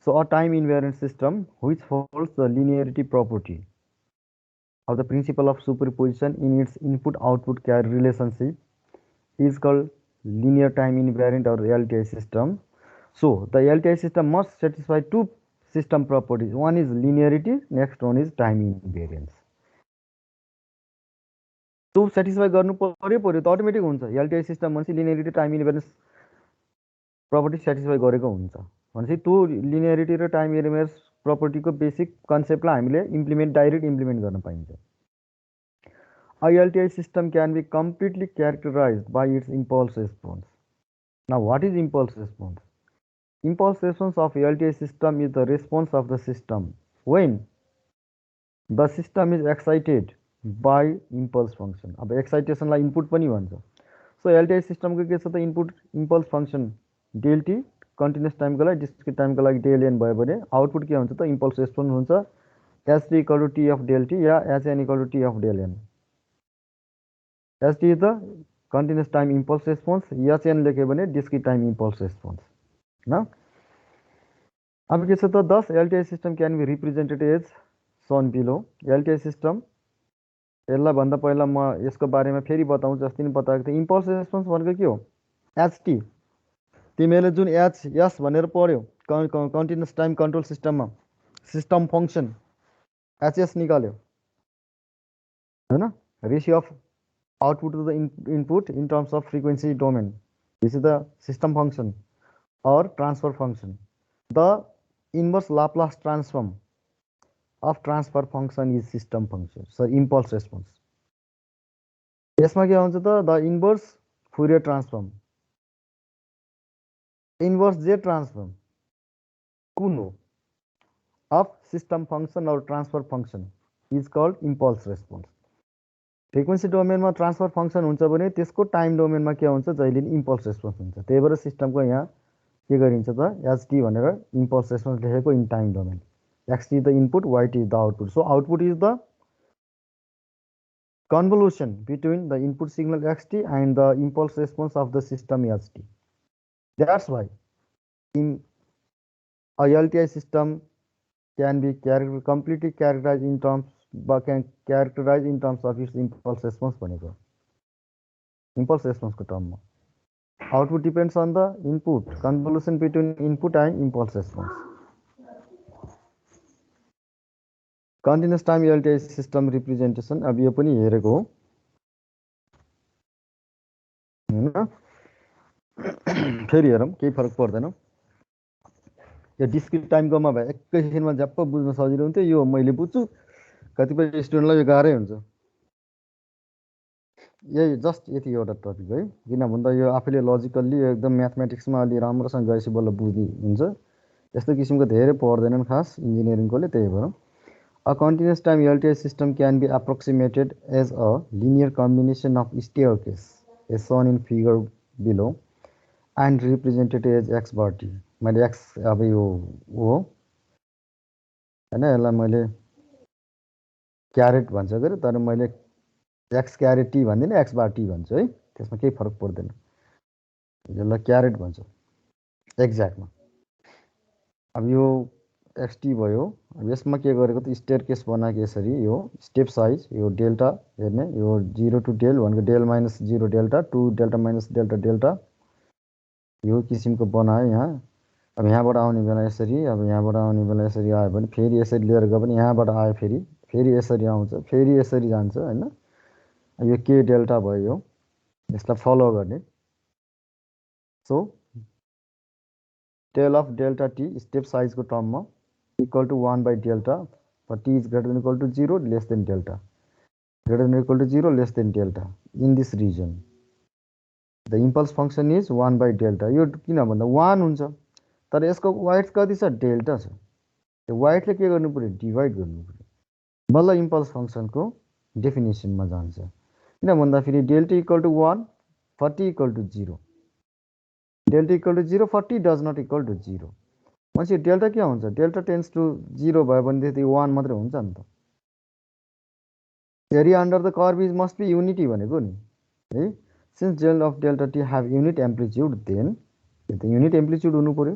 So a time invariant system which follows the linearity property of the principle of superposition in its input-output relationship is called linear time invariant or LTI system. So the LTI system must satisfy two system properties. One is linearity, next one is time invariance. So satisfy गर्नु पर्यो त automatic हुन्छ. LTI system भनेपछि linearity time invariance property satisfy गरेको हुन्छ. भनेपछि त्यो linearity र time invariance property को basic concept लाई हामीले direct implement गर्न पाइन्छ. A LTI system can be completely characterized by its impulse response. Now, what is impulse response? Impulse response of LTI system is the response of the system when the system is excited by impulse function. अब excitation लाई input पनि भन्छ. So LTI system को के छ त input impulse function del t continuous time को लागि discrete time को लागि del n भयो भने output के हुन्छ त impulse response हुन्छ ht equal to t of del t yeah hn equal to t of del n. ht is the continuous time impulse response, hn लेख्यो भने discrete time impulse response. Now, अब के छ त thus LTI system can be represented as shown below. LTI system यसलाई भन्दा पहिला म यसको बारेमा फेरि बताउँछु. अस्ति नै बताएको थिएँ. इम्पल्स रेस्पोन्स भनेको के हो? ht. तिमीले जुन hs भनेर पढ्यो कन्टिन्युअस टाइम कन्ट्रोल सिस्टममा सिस्टम फंक्शन hs निकाल्यो हैन? Ratio of output to the input in terms of frequency domain. This is the system function or transfer function. The inverse Laplace transform of transfer function is system function. So impulse response. यसमा के हुन्छ त the inverse Fourier transform. Inverse J transform कुन हो of system function or transfer function is called impulse response. Frequency डोमेनमा transfer function हुन्छ भने त्यसको टाइम डोमेनमा के हुन्छ जहिले नि इम्पल्स रेस्पोन्स हुन्छ. त्यही भएर सिस्टमको यहाँ के गरिन्छ त ht भनेर इम्पल्स रेस्पोन्स लेखेको in time domain. xt is the input, yt is the output. So output is the convolution between the input signal xt and the impulse response of the system ht. That's why in a LTI system can be completely characterized in terms can characterize in terms of its impulse response भनेको. Impulse response को term मा output depends on the input, convolution between input and impulse response. Continuous time LTI system representation अब यो पनि हेरेको हो हैन? फेरि हेरौँ केही फरक पर्दैन. यो डिस्क्रिट टाइम कोमा भए एकैछिनमा झ्याप्प बुझ्न सजिलो हुन्थ्यो. यो मैले बुझ्छु, कतिपय स्टुडेन्टलाई यो गाह्रै हुन्छ. यही जस्ट यति एउटा टपिक है. किन भन्दा यो आफैले लजिकल्ली एकदम म्याथमेटिक्समा अलि राम्रोसँग गएपछि बल्ल बुझ्ने हुन्छ. यस्तो किसिमको धेरै पढ्दैनन् खास इन्जिनियरिङकोले. त्यही भएर a continuous time LTI system can be approximated as a linear combination of staircase as shown in figure below and represented as x bar t. मैले x अब यो हो हैन, यसलाई मैले क्यारेट भन्छ गरे, तर मैले x क्यारेट t भन्दिनँ, x बार t भन्छु है. त्यसमा केही फरक पर्दैन. यसलाई क्यारेट भन्छ एक्ज्याक्टमा. अब यो xt भयो. अब यसमा के गरेको त स्टेयरकेस बनाएको यसरी. यो स्टेप साइज यो डेल्टा हेर्ने, यो 0 टु डेल भनेको del minus 0 delta 2 delta minus delta delta यो किसिमको बनायो यहाँ. अब यहाँबाट आउने बेला यसरी, अब यहाँबाट आउने बेला यसरी आयो भने फेरि यसरी लिएर गयो भने यहाँबाट आयो फेरि यसरी आउँछ, फेरि यसरी जान्छ हैन. यो के डेल्टा भयो, यसलाई फलो गर्ने. So del of delta T step साइजको टर्ममा equal to 1 by delta for t is greater than equal to 0 less than delta, greater than equal to 0 less than delta in this region. The impulse function is 1 by delta. यो किन भन्दा 1 हुन्छ, तर यसको wides कति छ? Delta छ. त्यो वाइडले के गर्नु पर्यो? डिवाइड गर्नु पर्यो. बल्ल इम्पल्स फंक्सनको डेफिनेसनमा जान्छ. किन भन्दा फेरि delta equal to 1 for t equal to 0. Delta equal to 0 for t does not equal to 0. पछि डेल्टा के हुन्छ? डेल्टा टेन्स टु 0 भयो भने त्यो 1 मात्र हुन्छ नि त. Area under the curve is must be unity भनेको नि है. Since del of delta T have unit amplitude then त्यो युनिट एम्प्लिट्युड हुनु पर्यो.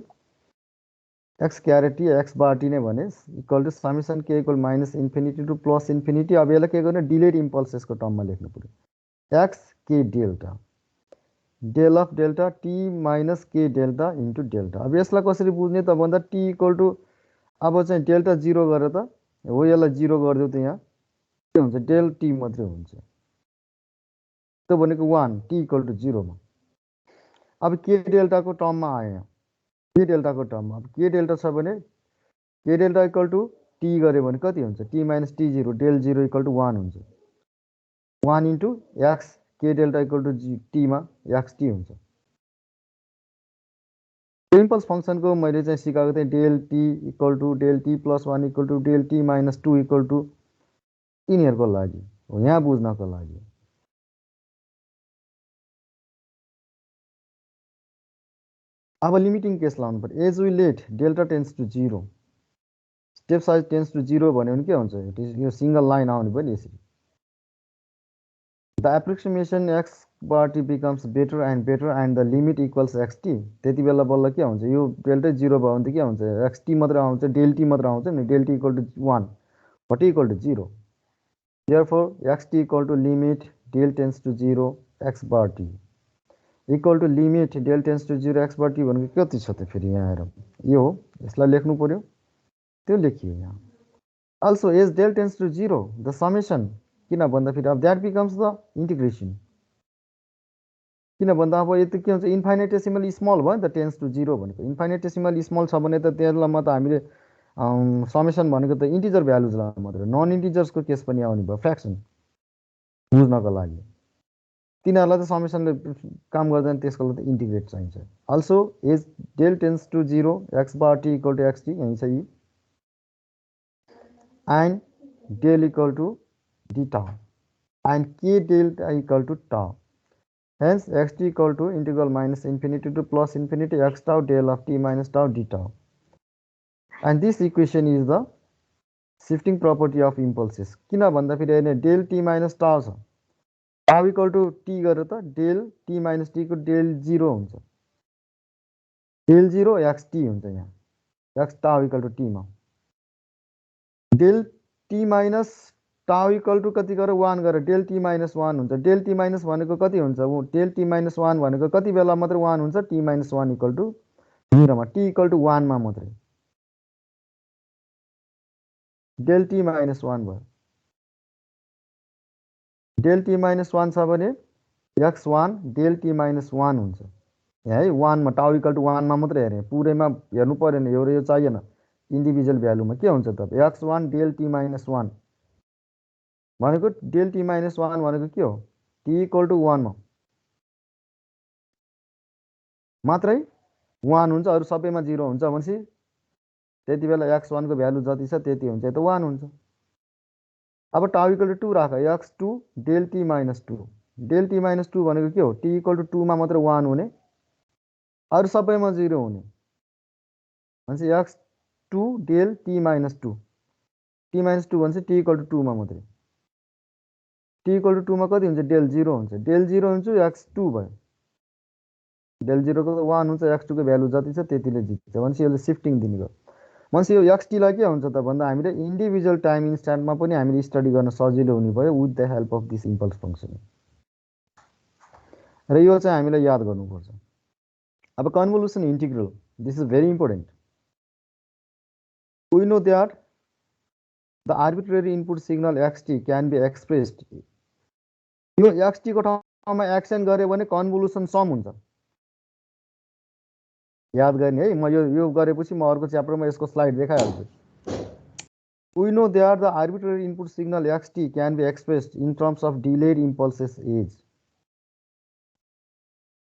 एक्स क्यारे टी एक्स बार टी नै भने इक्वल टु समेसन के equal minus infinity to plus infinity. अब यसलाई के गर्ने डिलेड इम्पल्सेसको टर्ममा लेख्नु पर्यो X K delta del of delta T minus K delta into delta. अब यसलाई कसरी बुझ्ने त भन्दा टी इक्वल टु अब चाहिँ डेल्टा 0 गरेर त हो यसलाई 0 गरिदियो त यहाँ के हुन्छ डेल टी मात्रै हुन्छ त्यो भनेको 1 टी इक्वल टु 0 मा। अब के डेल्टाको टर्ममा आयो यहाँ के डेल्टाको टर्ममा। अब के डेल्टा छ भने के डेल्टा इक्वल टु टी गऱ्यो भने कति हुन्छ T minus T 0 del 0 equal to 1 हुन्छ 1 into X K delta equal to टीमा एक्स टी हुन्छ। इम्पल्स फंक्शनको मैले चाहिँ सिकाएको थिएँ del T equal to del T plus 1 equal to del T minus 2 equal to यिनीहरूको लागि हो यहाँ बुझ्नको लागि। अब लिमिटिङ केस लाउनु पर्यो as we let delta tends to 0 step size tends to 0 भन्यो भने के हुन्छ यो सिंगल लाइन आउने पनि यसरी the approximation x bar t becomes better and the limit equals x t. त्यति बेला बल्ल के हुन्छ यो डेल्टा 0 भयो भने त के हुन्छ एक्स टी मात्र आउँछ डेल टी मात्र आउँछ नि del T equal to 1 but equal to 0 therefore X T equal to limit del tends to 0 X bar T equal to limit del tends to 0 X bar T भनेको कति छ त फेरि यहाँ आएर यो हो यसलाई लेख्नु पर्यो त्यो लेखियो यहाँ। Also as del tends to 0 the summation किन भन्दा फेरि अब द्याट बिकम्स द इन्टिग्रेसन किन भन्दा अब यो त के हुन्छ इन्फाइनेटेसिमल स्मल भयो नि त टेन्स टु 0 भनेको इन्फाइनेटेसिमल स्मल छ भने त त्यसलाई त हामीले समेसन भनेको त इन्टिजर भ्यालुजलाई मात्रै नन इन्टिजर्सको केस पनि आउने भयो फ्र्याक्सन बुझ्नको लागि तिनीहरूलाई त समेसनले काम गर्दैन त्यसको लागि त इन्टिग्रेट चाहिन्छ। Also as del tends to 0 X bar T equal to X T यहीँ छ यी and del equal to D tau and K delta equal to tau hence xt equal to integral minus infinity to plus infinity x tau del of t minus tau d tau and this equation is the shifting property of impulses किन भन्दा फेरि हैन del t minus tau छ tau equal to t गरेर त del t minus t को del 0 हुन्छ del 0 xt हुन्छ यहाँ x tau equal to t मा del t minus tau equal to कति गरेर 1 गरेर डेल टी माइनस 1 हुन्छ डेल टी माइनस भनेको कति हुन्छ डेल टी माइनस 1 भनेको कति बेला मात्र 1 हुन्छ टी माइनस 1 इक्वल टु 0 मा टी इक्वल टु 1 मा मात्रै डेल टी माइनस 1 भयो डेल टी माइनस 1 छ भने x1 डेल टी माइनस 1 हुन्छ यहाँ है 1 मा टाउ इक्वल टु 1 मा मात्रै हेर्ने पुरैमा हेर्नु पर्दैन यो चाहिएन इन्डिभिजुअल भ्यालुमा के हुन्छ त x1 डेल टी माइनस 1 भनेको डेल टी माइनस 1 भनेको के हो टी इक्वल टु 1 मा मात्रै 1 हुन्छ अरू सबैमा 0 हुन्छ भनेपछि त्यति बेला x1 को भ्यालु जति छ त्यति हुन्छ त 1 हुन्छ। अब टाउ इक्वल टु 2 राख x2 del T minus 2 del T minus 2 भनेको के हो टी इक्वल टु 2 मा मात्र 1 हुने अरू सबैमा 0 हुने भनेपछि x2 del T minus 2 T minus 2 भनेपछि टी इक्वल टु 2 मा मात्रै टी इक्वल टु 2 मा कति हुन्छ डेल 0 हुन्छ डेल 0 हुन्छ x2 भयो डेल 0 को 1 हुन्छ x2 को भ्यालु जति छ त्यतिले जित्छ भनेपछि यसले शिफ्टिङ दिने भयो भनेपछि यो xt लाई के हुन्छ त भन्दा हामीले इन्डिभिजुअल टाइम इन्स्ट्यान्टमा पनि हामीले स्टडी गर्न सजिलो हुने भयो with the help of this impulse function र यो चाहिँ हामीले याद गर्नुपर्छ। अब convolution integral this is very important we know that the arbitrary input signal xt can be expressed यो xt को ठाउँमा एक्सन गरे भने कन्भोल्युसन सम हुन्छ याद गर्ने है म यो गरेपछि म अर्को च्याप्टरमा यसको slide देखाइहाल्छु। we know that the arbitrary input signal xt can be expressed in terms of delayed impulses age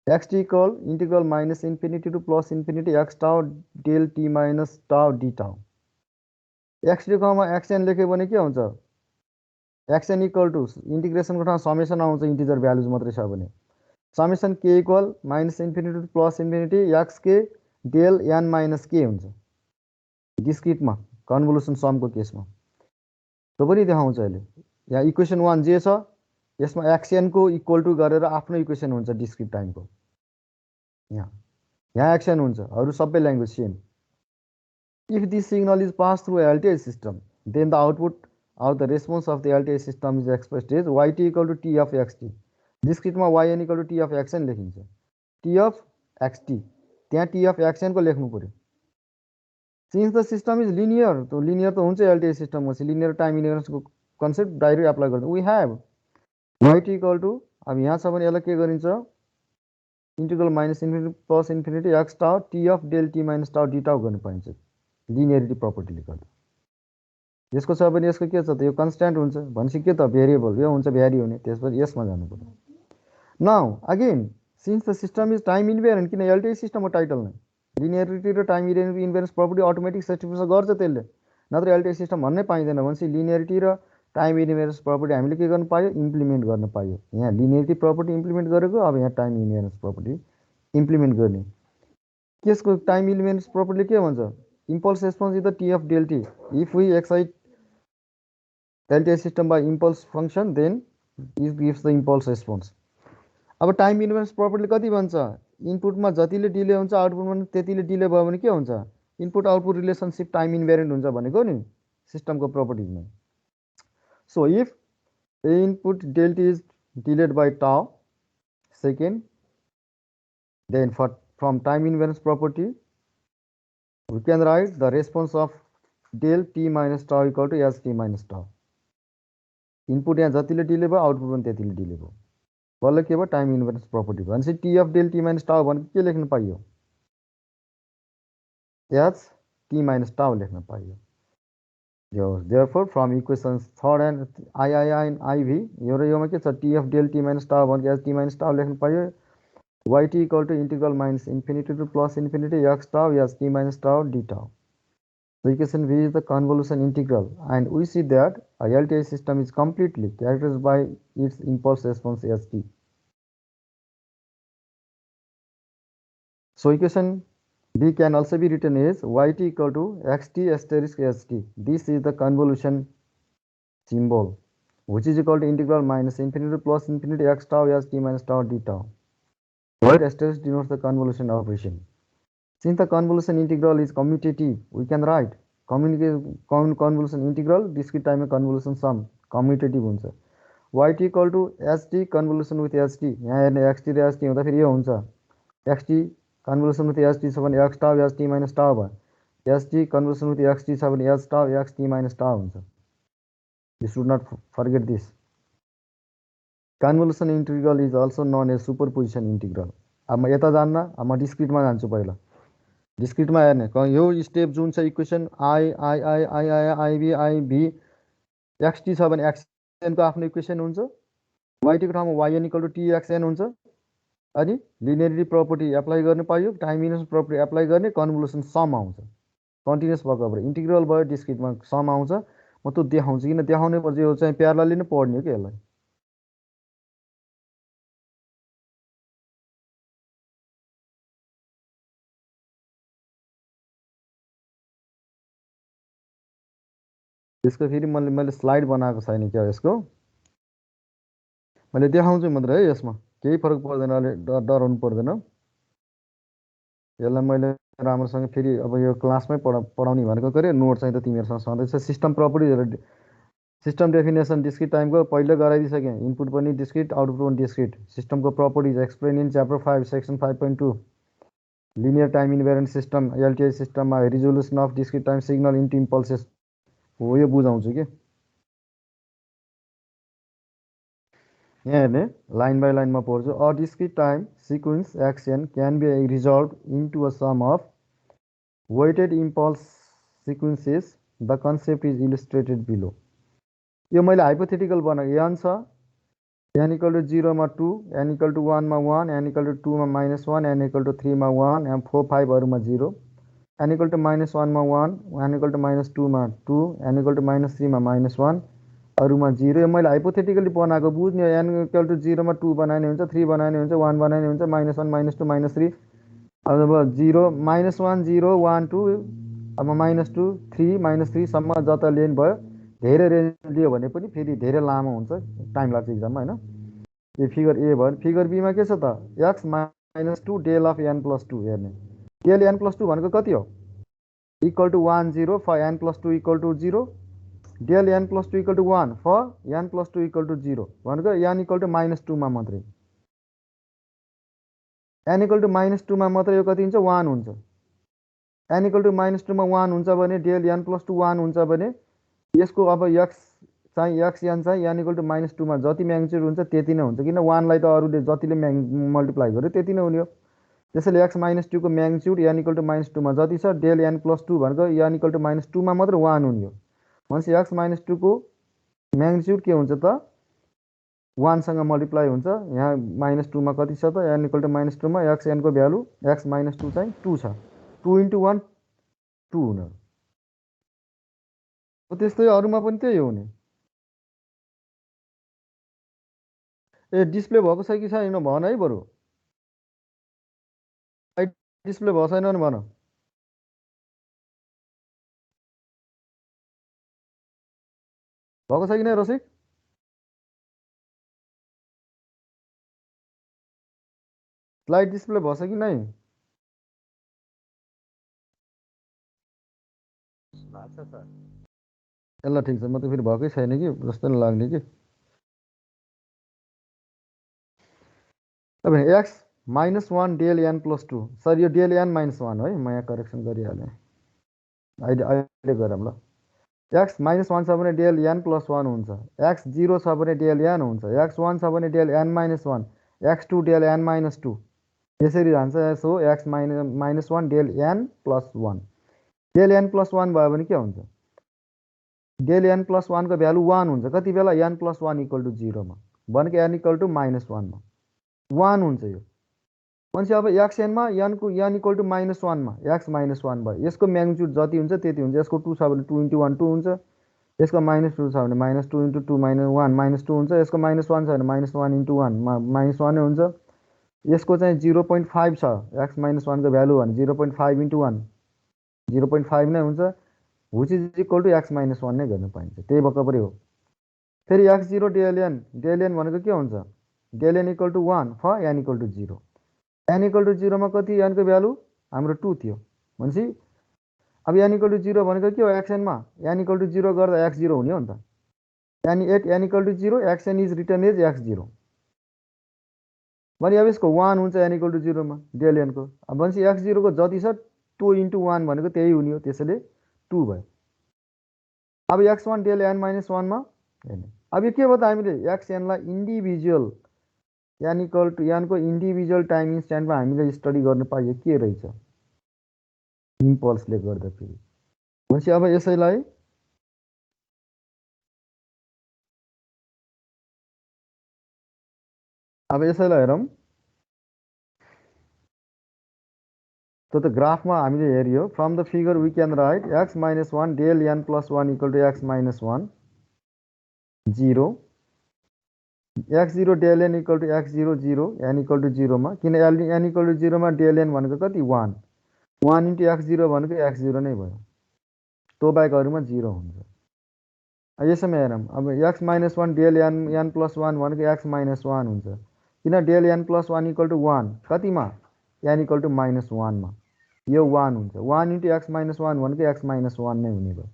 xt equal integral minus infinity to plus infinity x tau del t minus tau d tau xt coma action लेख्यो भने के हुन्छ action equal to इन्टिग्रेसनको ठाउँ summation आउँछ integer values मात्रै छ भने summation के equal minus infinity to plus infinity x k del n minus k हुन्छ डिस्क्रिटमा कन्भोल्युसन समको केसमा त्यो पनि देखाउँछ अहिले यहाँ इक्वेसन 1 जे छ यसमा एक्सन को इक्वल टु गरेर आफ्नो इक्वेसन हुन्छ डिस्क्रिट टाइमको यहाँ एक्सन हुन्छ अरू सबै language same If this signal is passed through a LTI system, then the output or the response of the LTI system is expressed as yt equal to t of xt. डिस्क्रिटमा yn equal to t of xn लेखिन्छ. t of xt त्यहाँ t of xn को लेख्नु पर्यो. Since the system is linear, तो linear तो हुन्छ LTI system पछि linear time invariance को concept डाइरेक्ट अप्लाई गर्दा we have yt equal to अब यहाँ छ भने यसलाई के गरिन्छ integral minus infinity plus infinity x tau t of del t minus tau d tau गर्नु पाइन्छ लिनियरिटी प्रपर्टीले गर्दा. यसको छ भने यसको के छ त यो कन्स्ट्यान्ट हुन्छ भनेपछि के त भेरिएबल यो हुन्छ भ्यारी हुने त्यसपछि यसमा जानु पर्यो. Now again since the system is time invariant किन एलटीआई सिस्टमको टाइटल नै लिनियरिटी र time invariance property automatic satisfy गर्छ त्यसले नत्र एलटीआई सिस्टम भन्नै पाइँदैन भनेपछि लिनियरिटी र टाइम इन्भेरिएन्स प्रपर्टी हामीले के गर्न पायो इम्प्लिमेन्ट गर्न पायो. यहाँ लिनियरिटी प्रपर्टी इम्प्लिमेन्ट गरेको अब यहाँ टाइम इन्भेरिएन्स प्रपर्टी इम्प्लिमेन्ट गर्ने. त्यसको टाइम इन्भेरिएन्स प्रपर्टीले के भन्छ impulse response is the t of del t. If we excite LTI system by impulse function, then it gives the impulse response. अब टाइम इन्भेरिएन्स प्रपर्टीले कति भन्छ इनपुटमा जतिले डिले हुन्छ आउटपुटमा त्यतिले डिले भयो भने के हुन्छ input output relationship time invariant हुन्छ भनेको नि सिस्टमको प्रपर्टीमा. So if the input del t is delayed by tau second, then from time invariance property we can write the response of del t minus tau equal to s t minus tau. Input यहाँ जतिले delay भयो output पनि त्यतिले delay भयो बल्ल के भयो time invariance property भनेपछि t of del T minus tau भनेको के लेख्न पाइयो एच टी माइनस टाउ लेख्न पाइयो. therefore from equations third and I and IV यो र योमा के छ t of del T minus tau भनेको एच टी माइनस टाउ लेख्न पाइयो. yt equal to integral minus infinity to plus infinity x tau s t minus tau d tau. So equation V is the convolution integral and we see that a LTI system is completely characterized by its impulse response st. So equation B can also be written as yt equal to xt asterisk st. This is the convolution symbol which is equal to integral minus infinity to plus infinity x tau s t minus tau d tau. Where asterisk denotes the convolution operation. Since the convolution integral is commutative, we can write convolution integral discrete time convolution sum commutative हुन्छ. yt equal to st convolution with st यहाँ हेर्ने xt र st हुँदाखेरि यो हुन्छ xt convolution with st छ भने x tau st minus tau भयो st convolution with xt छ भने h tau xt minus tau हुन्छ. You should not forget this. Convolution integral is also known as superposition integral. अब म यता जान्न अब म डिस्क्रिटमा जान्छु पहिला डिस्क्रिटमा हेर्ने यो स्टेप जुन छ इक्वेसन आई एक्सटी छ भने एक्सएनको आफ्नो इक्वेसन हुन्छ वाइटीको ठाउँमा yn इक्वल टु टीएक्सएन हुन्छ अनि लिनियरिटी प्रपर्टी एप्लाई गर्न पाइयो टाइम इन्भर्स प्रपर्टी एप्लाई गर्ने कन्भोल्युसन सम आउँछ कन्टिन्युअस भएको अब इन्टिग्रल भयो डिस्क्रिटमा सम आउँछ. म त्यो देखाउँछु किन देखाउने पर्छ यो चाहिँ प्यारलली नै पढ्ने हो कि यसलाई. यसको फेरि मैले स्लाइड बनाएको छैन क्या यसको मैले देखाउँछु मात्र है यसमा केही फरक पर्दैन डराउनु पर्दैन. यसलाई मैले राम्रोसँग फेरि अब यो क्लासमै पढाउने भनेको गरे नोट चाहिँ त तिमीहरूसँग सधैँ सिस्टम प्रपर्टिजहरू सिस्टम डेफिनेसन डिस्क्रिट टाइमको पहिले गराइदिइसकेँ इनपुट पनि डिस्क्रिट आउटपुट पनि डिस्क्रिट सिस्टमको properties explain in chapter 5 section 5.2 linear time invariant system LTI सिस्टममा resolution of discrete time signal into impulses हो यो बुझाउँछु कि यहाँ हेर्ने लाइन बाई लाइनमा पढ्छु. A discrete time sequence x n can be resolved into a sum of weighted impulse sequences. The concept is illustrated below. यो मैले हाइपोथेटिकल बनाएको एन छ एन इक्वल टु 0 मा 2 एन इक्वल टु 1 मा 1 एन इक्वल टु 2 मा -1 an equal to 3 मा 1 am 4 5 अरूमा 0 n equal to -1 मा 1 एन इक्वल टु -2 मा 2 एन इक्वल टु -3 मा -1 अरूमा 0. यो मैले हाइपोथेटिकली बनाएको बुझ्ने एन इक्वल टु 0 मा 2 बनाउने हुन्छ 3 बनाउने हुन्छ 1 बनाउने हुन्छ -1 -2 -3 अब 0 -1 0 1 2 अब -2 3 -3 सम्म जता लेन भयो धेरै रेन्ज लियो भने पनि फेरि धेरै लामो हुन्छ टाइम लाग्छ इक्जाममा हैन. यो फिगर ए भयो फिगर बीमा के छ त x -2 डेल अफ n + 2 हेर्ने डेल n + 2 भनेको कति हो equal to 1 0 for n plus 2 equal to 0, del n plus 2 equal to 1 for n plus 2 equal to 0 भनेको n equal to -2 मा मात्रै, n equal to -2 मा मात्रै यो कति हुन्छ 1 हुन्छ, n equal to -2 मा 1 हुन्छ भने del n plus 2 1 हुन्छ भने यसको अब x चाहिँ xn चाहिँ n equal to -2 मा जति म्याग्निट्युड हुन्छ त्यति नै हुन्छ, किन 1 लाई त अरूले जतिले मल्टिप्लाई गर्यो त्यति नै हुने हो। त्यसैले x -2 को म्याग्निट्युड n equal to -2 मा जति छ del n plus 2 भनेको n equal to -2 मा मात्र 1 हुने हो। भनेपछि x -2 को म्याग्निट्युड के हुन्छ त 1 सँग मल्टिप्लाई हुन्छ, यहाँ -2 मा कति छ त n equal to -2 मा xn को भ्यालु x -2 चाहिँ 2 छ, 2 into 1 2 हुने हो। त्यस्तै अरूमा पनि त्यही हो नि। ए डिस्प्ले भएको छ कि छैन भन है, बरु डिस्प्ले भएको छैन भने भन। भएको छ कि नै रसिक? स्लाइड डिस्प्ले भएछ कि नै? ल ठिक छ, म त फेरि भएकै छैन कि जस्तो नै लाग्ने कि। अब x -1 del n plus 2, sir यो del n -1 है, म यहाँ करेक्सन गरिहालेँ, अहिले गरौँ ल। x -1 छ भने del n plus 1 हुन्छ, x 0 छ भने del n हुन्छ, x 1 छ भने del n -1, x 2 del n -2, यसरी जान्छ। So x -1 del n plus 1, del n plus 1 भयो भने के हुन्छ, del n plus 1 को भ्यालु 1 हुन्छ, कति बेला n plus 1 equal to 0 मा, भनेको n equal to -1 मा 1 हुन्छ यो। भनेपछि अब xn मा n को n equal to -1 मा x -1 भयो, यसको म्याग्निट्युड जति हुन्छ त्यति हुन्छ। यसको 2 छ भने 2 into 1 2 हुन्छ, यसको -2 छ भने -2 into 2 -1 -2 हुन्छ, यसको -1 छ भने -1 into 1 -1 नै हुन्छ। यसको चाहिँ 0.5 छ x -1 को भ्यालु भने 0.5 into 1 0.5 नै हुन्छ, which is equal to x -1 नै गर्न पाइन्छ, त्यही बराबरै हो। फेरि x0 del n भनेको के हुन्छ, del n equal to 1 for n equal to 0, n equal to 0 मा कति n को भ्यालु हाम्रो 2 थियो। भनेपछि अब n equal to 0 भनेको के हो, xn मा n equal to 0 गर्दा x0 हुने हो नि त। n equal to 0 xn is written as x0 भने अब यसको 1 हुन्छ n equal to 0 मा del n को। अब भनेपछि x0 को जति छ 2 into 1 भनेको त्यही हुने हो, त्यसैले 2 भयो। अब x1 del n -1 मा हैन, अब यो के भयो त, हामीले xn लाई individual n equal to n को इन्डिभिजुअल टाइम इन्स्ट्यान्टमा हामीले स्टडी गर्न पाइयो के रहेछ, इम्पल्सले गर्दा फेरि। भनेपछि अब यसैलाई हेरौँ, त ग्राफमा हामीले हेरियो, from the figure we can write x -1 del n plus 1 equal to x -1 0, x0 del n equal to x0 0, n equal to 0 मा, किन n equal to 0 मा del n भनेको कति 1, 1 into x0 भनेको x0 नै भयो, तो बाहेक अरूमा 0 हुन्छ। यसमा हेरौँ, अब x -1 del n plus 1 भनेको x -1 हुन्छ, किन del n plus 1 equal to 1 कतिमा n equal to -1 मा, यो 1 हुन्छ, 1 into x -1 भनेको x -1 नै हुने भयो,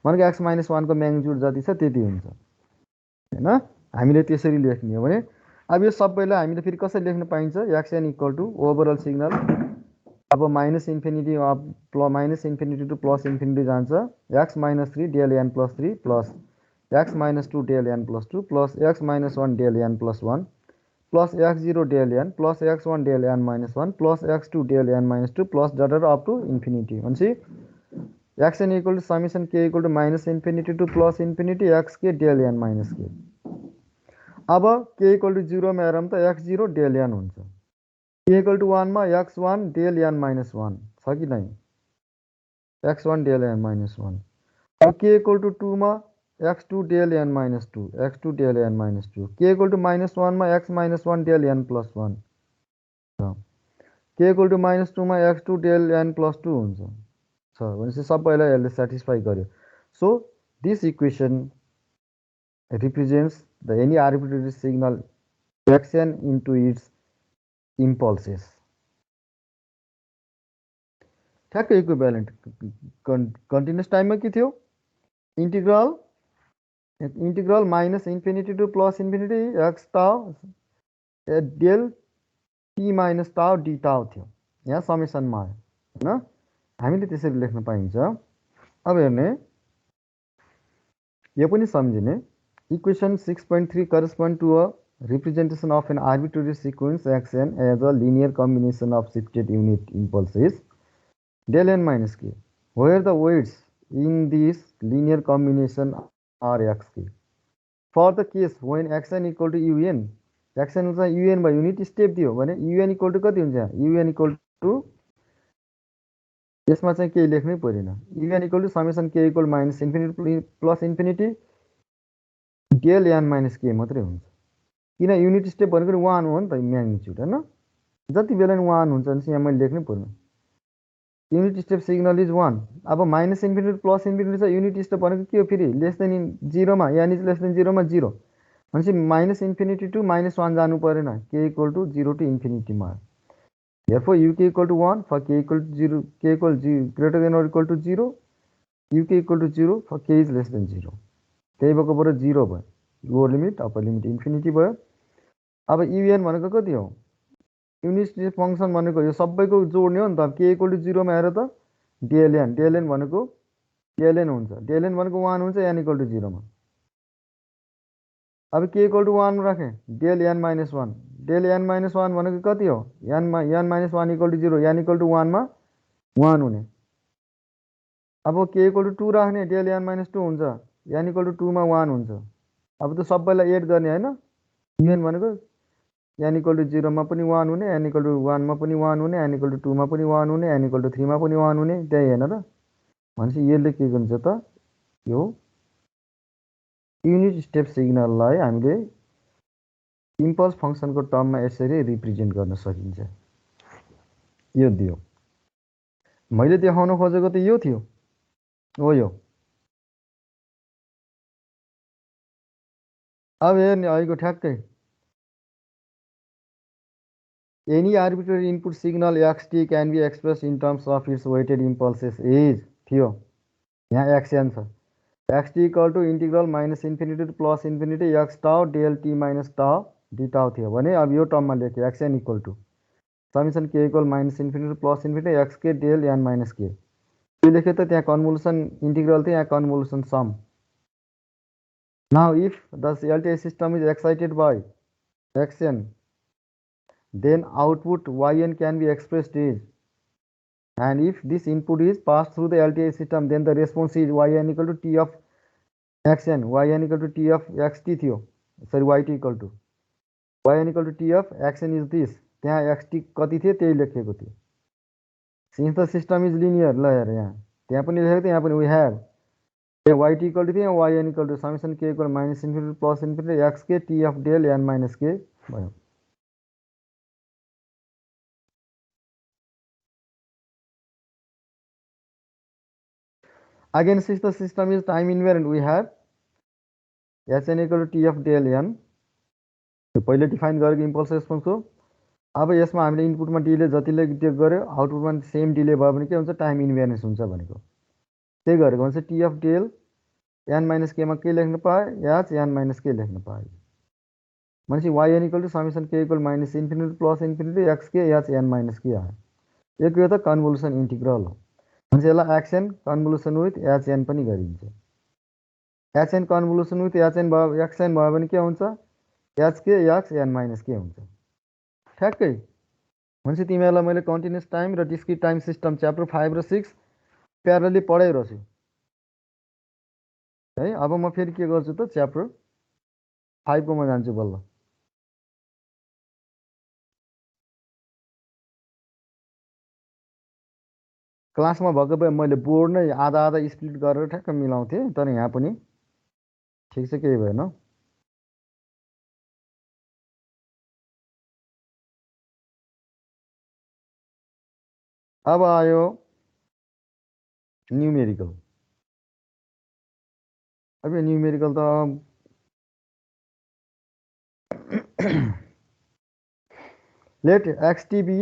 भनेको x -1 को म्याग्निट्युड जति छ त्यति हुन्छ हैन। हामीले त्यसरी लेख्ने हो भने अब यो सबैलाई हामीले फेरि कसरी लेख्न पाइन्छ, xn equal to overall signal अब -इन्फिनिटी टु +इन्फिनिटी जान्छ, x -3 del n plus 3 plus x -2 del n plus 2 plus x -1 del n plus 1 plus x0 del n plus x1 del n -1 plus x2 del n -2 plus dot up to infinity. भनेपछि xn equal to summation k equal to -minus infinity to +plus infinity xk del n minus k। अब k equal to 0 मा हेरौँ त x0 del n हुन्छ, k equal to 1 मा x1 del n minus 1 छ कि नै, x1 del n minus 1। अब k equal to 2 मा x2 del n minus 2, x2 del n minus 2, k equal to -1 मा x minus 1 del n plus 1 छ, k equal to -2 मा x2 del n plus 2 हुन्छ छ। भनेपछि सबैलाई यसले सेटिस्फाई गर्यो। So this equation represents the any arbitrary signal xn into its impulses। ठ्याक्कै इक्विभ्यालेन्ट कन्टिन्युस टाइममा के थियो integral minus infinity to plus infinity x tau del T minus tau d tau थियो यहाँ समेसनमा आयो होइन हामीले त्यसरी लेख्न पाइन्छ अब हेर्ने यो पनि सम्झिने equation 6.3 correspond to a representation of an arbitrary sequence xn as a linear combination of shifted unit impulses del n minus k where the weights in this linear combination are xk for the case when xn equal to un xn चाहिँ un by unit step दियो भने un equal to कति हुन्छ un equal to यसमा चाहिँ केही लेख्नै परेन un equal to summation k equal minus infinity plus infinity del n minus k मात्रै हुन्छ किन युनिट स्टेप भनेको 1 हो नि त म्याग्निट्युड होइन जति बेला नि 1 हुन्छ भने यहाँ मैले लेख्नै पर्ने युनिट स्टेप सिग्नल इज 1 अब माइनस इन्फिनिटी प्लस इन्फिनिटी छ युनिट स्टेप भनेको के हो फेरि लेस देन जिरोमा यान इज लेस देन जिरोमा जिरो भनेपछि माइनस इन्फिनिटी टू माइनस 1 जानु परेन के इक्वल टू 0 टू इन्फिनिटीमा therefore uk equal to 1 for k equal to 0 k equal greater than or equal to 0 uk equal to 0 for k is less than 0 त्यही भएकोबाट 0 भयो lower limit upper limit infinity भयो अब UAN भनेको कति हो unit step function भनेको यो सबैको जोड्ने हो नि त के इक्वल टु 0 मा हेर त डेलएन भनेको डेलएन हुन्छ डेलएन भनेको 1 हुन्छ एन इक्वल टु 0 मा अब के इक्वल टु 1 राखेँ del n minus 1 del n minus 1 भनेको कति हो n minus 1 equal to 0 n equal to 1 मा 1 हुने अब के इक्वल टु 2 राख्ने डेल एन माइनस 2 हुन्छ एन इक्वल टु 2 मा 1 हुन्छ अब त सबैलाई एड गर्ने होइन युएन भनेको एन इक्वल टु 0 मा पनि 1 हुने एन इक्वल टु 1 मा पनि 1 हुने एन इक्वल टु 2 मा पनि 1 हुने एन इक्वल टु 3 मा पनि 1 हुने त्यही हेर्न र भनेपछि यसले के गर्छ त यो युनिट स्टेप सिग्नललाई हामीले इम्पल्स फंक्सनको टर्ममा यसरी रिप्रेजेन्ट गर्न सकिन्छ यो दियो मैले देखाउन खोजेको त यो थियो हो यो अब हेर्ने अहिलेको ठ्याक्कै any arbitrary input signal xt can be expressed in terms of its weighted impulses is थियो यहाँ xn छ xt equal to integral minus infinity to plus infinity x tau del t minus tau d tau थियो भने अब यो टर्ममा लेखेँ xn equal to summation k equal minus infinity to plus infinity xk del n minus k यो लेखेँ त त्यहाँ कन्भोल्युसन integral थियो यहाँ कन्भोल्युसन some now if the LTI system is excited by xn then output yn can be expressed as and if this input is passed through the LTI system then the response is yn equal to t of xn yn equal to t of xt थियो sorry yt equal to yn equal to t of xn is this त्यहाँ xt कति थियो त्यही लेखेको थियो since the system is linear ल हेर यहाँ त्यहाँ पनि लेखेको थियो यहाँ पनि we have yt equal to थियो yn equal to summation k equal minus infinity plus infinity xk t of del n minus k भयो again since the system is time invariant we have hn equal to t of del n पहिले define गरेको impulse response हो अब यसमा हामीले इनपुटमा delay जतिले take गर्यो आउटपुटमा same delay भयो भने के हुन्छ टाइम इन्भ्यारेन्स हुन्छ भनेको त्यही गरेको भने t of del n minus केमा के लेख्न पाएँ एच एन माइनस के लेख्न पाएँ भनेपछि वाइएन इक्वल टु समेसन के equal minus infinity plus infinity x के एच एन माइनस के आयो एक यो त कन्भोल्युसन इन्टिग्रल हो भनेपछि यसलाई एक्सएन कन्भोल्युसन विथ एचएन पनि गरिन्छ एचएन कन्भोल्युसन विथ एचएन भयो एक्सएन भयो भने के हुन्छ HK x an minus k हुन्छ ठ्याक्कै भनेपछि तिमीहरूलाई मैले कन्टिन्युस टाइम र डिस्क्रिट टाइम सिस्टम च्याप्टर 5 र 6 प्यारलली पढाइरहेछु है अब म फेरि के गर्छु त च्याप्टर 5 को म जान्छु बल्ल क्लासमा भएको भए मैले बोर्ड नै आधा आधा स्प्लिट गरेर ठ्याक्क मिलाउँथेँ तर यहाँ पनि ठिक छ केही भएन अब आयो न्युमेरिकल अब यो न्युमेरिकल त let xt be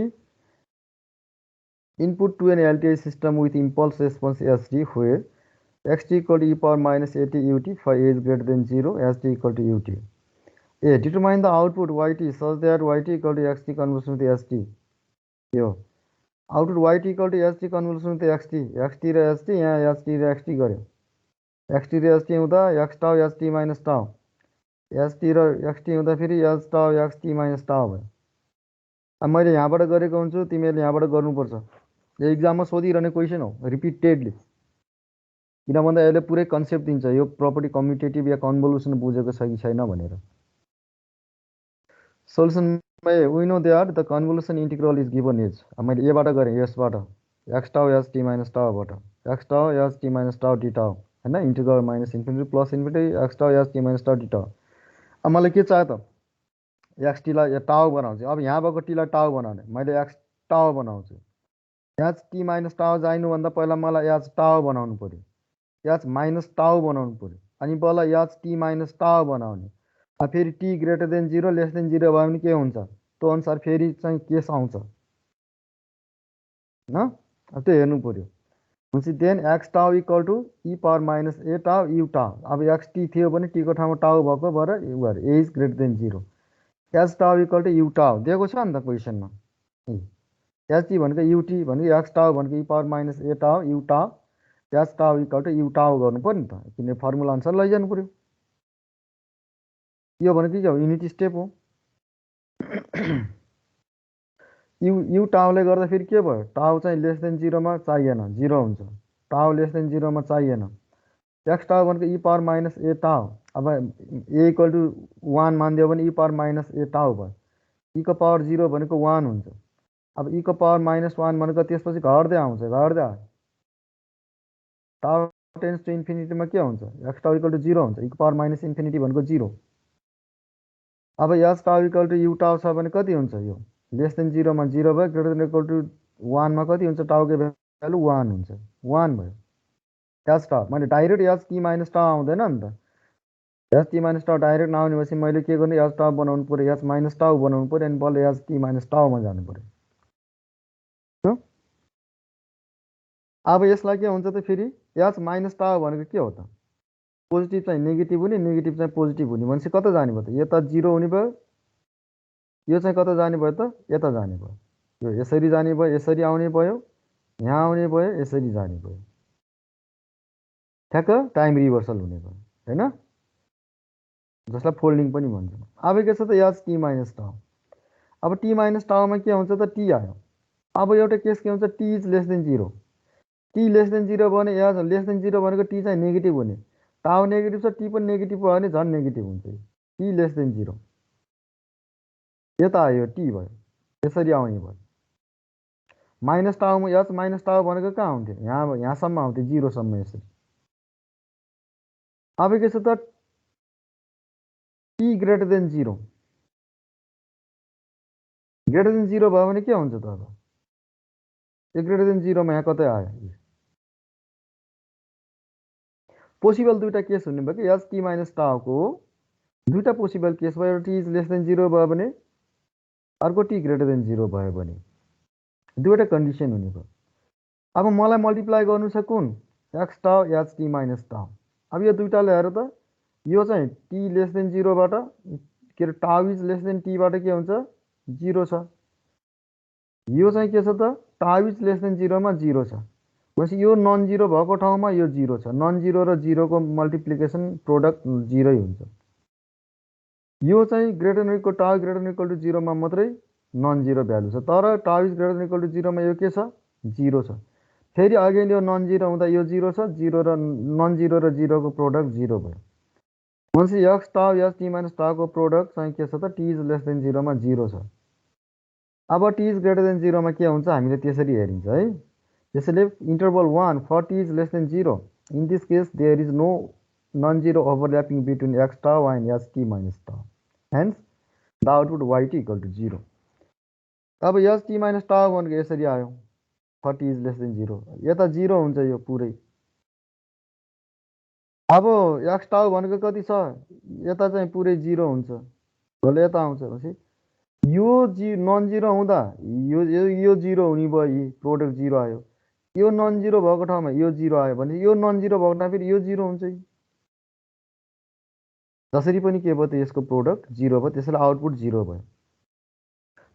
Input to an LTI system with impulse response st where xt equal to e power minus at ut for a is greater than 0, st equal to ut. A. Determine the output yt such that yt equal to xt convolution with st. यो output yt equal to st convolution with xt. xt र st यहाँ st र xt गर्यो. xt र st हुँदा x tau st minus tau. st र xt हुँदा फेरि x tau xt minus tau भयो. अब मैले यहाँबाट गरेको हुन्छु, तिमीहरूले यहाँबाट गर्नुपर्छ. यो एक्जाममा सोधिरहने क्वेसन हो रिपिटेडली. किन भन्दा यसले पुरै कन्सेप्ट दिन्छ यो प्रपर्टी कम्युटेटिभ या कन्भोल्युसन बुझेको छ कि छैन भनेर. सोल्युसनमा we know that the convolution integral is given as. अब मैले एबाट गरेँ यसबाट x tau s t minus टाउबाट x tau s t minus tau t tau होइन integral minus infinity plus infinity x tau s t minus tau t tau. अब मलाई के चाहियो त एक्स टीलाई टाउ बनाउँछु. अब यहाँ भएको टीलाई टाउ बनाउने मैले एक्स टाउ बनाउँछु. एच टी माइनस टाउ जाइनुभन्दा पहिला मलाई एच टाउ बनाउनु पऱ्यो, एच माइनस टाउ बनाउनु पऱ्यो, अनि बल्ल एच टी माइनस टाउ बनाउने. अब फेरि T greater than 0 lace than 0 भयो भने के हुन्छ त्यो अनुसार फेरि चाहिँ केस आउँछ होइन. अब त्यो हेर्नु पऱ्यो. भनेपछि then x tau equal to e power minus a tau u टाउ. अब एक्स टी थियो भने टीको ठाउँमा टाउ भएको भएर ए इज ग्रेटर देन 0. एच टाउ इक्वल टु यु टाउ दिएको छ नि त क्वेसनमा. एच टी भनेको युटी भनेको एक्स टाउ भनेको ई power minus a tau u टाउ. एच टाउ इक्वल टु यु टाउ गर्नु पऱ्यो नि त, किनभने फर्मुला अनुसार लैजानु पऱ्यो. यो भनेको के हो युनिटी स्टेप हो. यु टाउले गर्दा फेरि के भयो टाउ चाहिँ लेस देन 0मा चाहिएन 0 हुन्छ. टाउ लेस देन 0मा चाहिएन. एक्स टाउ भनेको ई पावर माइनस ए टाउ. अब ए इक्वल टु 1 मानिदियो भने ई पावर माइनस ए टाउ भयो. ईको पावर 0 भनेको 1 हुन्छ. अब ईको पावर माइनस 1 भनेको त्यसपछि घट्दै आउँछ घट्दै. टाउ टेन्स टु इन्फिनिटीमा के हुन्छ एक्स टाउ इक्वल टु 0 हुन्छ. ईको पावर माइनस इन्फिनिटी भनेको 0. अब एच टाउ इक्वल टु यु टाउ छ भने कति हुन्छ यो लेस देन 0मा 0 भयो, ग्रेटर देन इक्वल टु 1मा कति हुन्छ टाउको भ्यालु 1 हुन्छ 1 भयो. एच टाउ मैले डाइरेक्ट एच टी माइनस टाउ आउँदैन नि त. एच टी माइनस टाउ डाइरेक्ट नआउने भएपछि मैले के गर्नु एच टाउ बनाउनु पऱ्यो एच माइनस टाउ बनाउनु पऱ्यो अनि बल्ल एच टी माइनस टाउमा जानु पऱ्यो. अब यसलाई के हुन्छ त फेरि एच माइनस टाउ भनेको के हो त पोजिटिभ चाहिँ नेगेटिभ हुने नेगेटिभ चाहिँ पोजिटिभ हुने भनेपछि कता जाने भयो त यता 0 हुने भयो. यो चाहिँ कता जाने भयो त यता जाने भयो. यो यसरी जाने भयो यसरी आउने भयो यहाँ आउने भयो यसरी जाने भयो. ठ्याक्क टाइम रिभर्सल हुने भयो होइन जसलाई फोल्डिङ पनि भन्छौँ. अब के छ त एच टी माइनस टाउ. अब टी माइनस टाउमा के हुन्छ त टी आयो. अब एउटा केस के हुन्छ T is less than 0. T lace than 0 भयो भने एच लेस देन 0 भनेको टी चाहिँ नेगेटिभ हुने. टाउ नेगेटिभ छ टी पनि नेगेटिभ भयो भने झन् नेगेटिभ हुन्छ. टी लेस देन 0 यता आयो टी भयो यसरी आउने भयो. माइनस टाउमा एच माइनस टाउ भनेको कहाँ हुन्थ्यो यहाँसम्म आउँथ्यो 0सम्म यसरी. अब के छ त T greater than 0 greater than 0 भयो भने के हुन्छ त अब यो ग्रेटर देन 0मा यहाँ कतै आयो. पोसिबल दुईवटा केस हुने भयो कि एच टी माइनस टाउको दुईवटा पोसिबल केस भयो. एउटा टी इज लेस देन 0 भयो भने अर्को टी ग्रेटर देन 0 भयो भने दुईवटा कन्डिसन हुने भयो. अब मलाई मल्टिप्लाई गर्नु छ कुन x tau h t minus टाउ. अब यो दुईवटाले हेर त यो चाहिँ टी लेस देन 0बाट के अरे टाउ इज लेस देन टीबाट के हुन्छ 0 छ. यो चाहिँ के छ त टाउ इज लेस देन 0मा 0 छ. भनेपछि यो नन 0 भएको ठाउँमा यो 0 छ. नन 0 र 0को मल्टिप्लिकेसन प्रोडक्ट 0 हुन्छ. यो चाहिँ greater than equal tau greater than equal to 0मा मात्रै नन 0 भ्यालु छ. तर tau is greater than equal to 0मा यो के छ 0 छ. फेरि अगेन यो नन 0 हुँदा यो 0 छ. 0 र नन 0 र 0को प्रोडक्ट 0 भयो. भनेपछि x tau h t minus टाउको प्रोडक्ट चाहिँ के छ त टी इज लेस देन 0मा 0 छ. अब टी इज ग्रेटर देन 0मा के हुन्छ हामीले त्यसरी हेरिन्छ है. त्यसैले interval 1 for t is less than 0 in this case there is no non 0 overlapping between x tau and h t minus tau. Hence the output y t equal to 0. अब h t minus tau भनेको यसरी आयो for t is less than 0. यता 0 हुन्छ यो पुरै. अब x टाउ भनेको कति छ यता चाहिँ पुरै 0 हुन्छ. भोलि यता आउँछ भनेपछि यो नन जिरो हुँदा यो जिरो हुने भयो, यी प्रोडक्ट जिरो आयो। यो नन जिरो भएको ठाउँमा यो जिरो आयो भने यो नन जिरो भएको ठाउँमा फेरि यो जिरो हुन्छ। जसरी पनि के भयो त यसको प्रोडक्ट जिरो भयो, त्यसैले आउटपुट जिरो भयो।